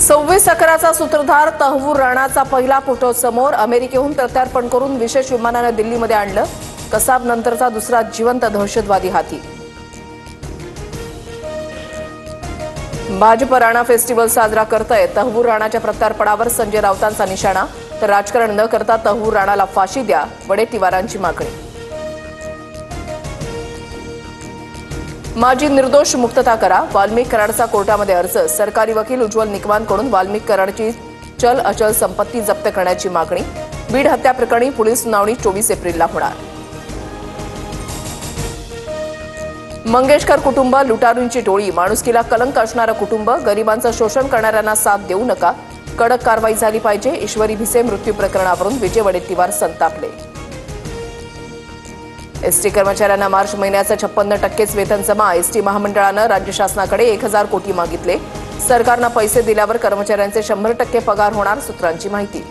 26/11चा सूत्रधार तहव्वूर राणाचा पहिला फोटो समोर। अमेरिकेहून प्रत्यार्पण करून विशेष विमानाने दिल्लीमध्ये आणलं। कसाब नंतरचा दुसरा जिवंत दहशतवादी हाती। भाजप राणा फेस्टिवल साजरा करतोय। तहव्वूर राणाच्या प्रत्यार्पणावर संजय राऊतांचा निशाणा। तर राजकारण न करता तहव्वूर राणाला फाशी द्या, वडेट्टीवारांची मागणी। माजी निर्दोष मुक्तता करा, वाल्मिक कराडचा कोर्टामध्ये अर्ज। सरकारी वकील उज्ज्वल निकमांकडून वाल्मिक कराडची चल अचल संपत्ती जप्त करण्याची मागणी। बीड हत्या प्रकरणी पुढील सुनावणी 24 एप्रिलला होणार। मंगेशकर कुटुंब लुटारूंची टोळी, माणुसकीला कलंक असणारं कुटुंब, गरिबांचं शोषण करणाऱ्यांना साथ देऊ नका, कडक कारवाई झाली पाहिजे। ईश्वरी भिसे मृत्यू प्रकरणावरून विजय वडेट्टीवार संतापले। एसटी कर्मचाऱ्यांना मार्च महिन्याचं 56% वेतन जमा। एसटी महामंडळानं राज्य शासनाकडे 1000 कोटी मागितले। सरकारनं पैसे दिल्यावर कर्मचाऱ्यांचे 100% पगार होणार, सूत्रांची माहिती।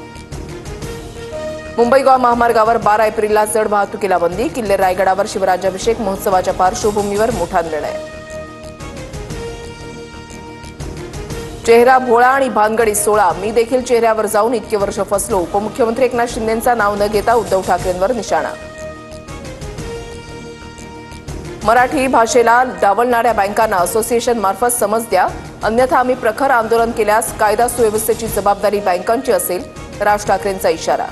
मुंबई गोवा महामार्गावर 12 एप्रिलला जड वाहतुकीला बंदी। किल्ले रायगडावर शिवराज्याभिषेक महोत्सवाच्या पार्श्वभूमीवर मोठा निर्णय। चेहरा भोळा आणि भानगडी 16, मी देखील चेहऱ्यावर जाऊन इतके वर्ष फसलो। उपमुख्यमंत्री एकनाथ शिंदेंचा नाव न घेता उद्धव ठाकरेंवर निशाणा। मराठी भाषेला डावलणाऱ्या बँकांना असोसिएशन मार्फत समज द्या, अन्यथा आम्ही प्रखर आंदोलन केल्यास कायदा सुव्यवस्थेची जबाबदारी बँकांची असेल, राज ठाकरेंचा इशारा।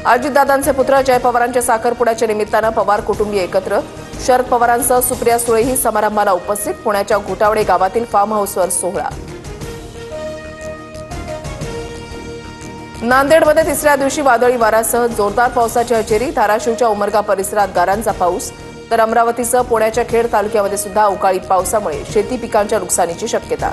अजितदादांचे पुत्र जय पवारांच्या साखरपुड्याच्या निमित्तानं पवार कुटुंबीय एकत्र। शरद पवारांसह सुप्रिया सुळेही समारंभाला उपस्थित। पुण्याच्या घोटावडे गावातील फार्म हाऊसवर सोहळा। नांदेडमध्ये तिसऱ्या दिवशी वादळी वाऱ्यासह जोरदार पावसाची हजेरी। धाराशिवच्या उमरगा परिसरात गारांचा पाऊस। तर अमरावतीसह पुण्याच्या खेड तालुक्यामध्ये सुद्धा अवकाळी पावसामुळे शेती पिकांच्या नुकसानीची शक्यता।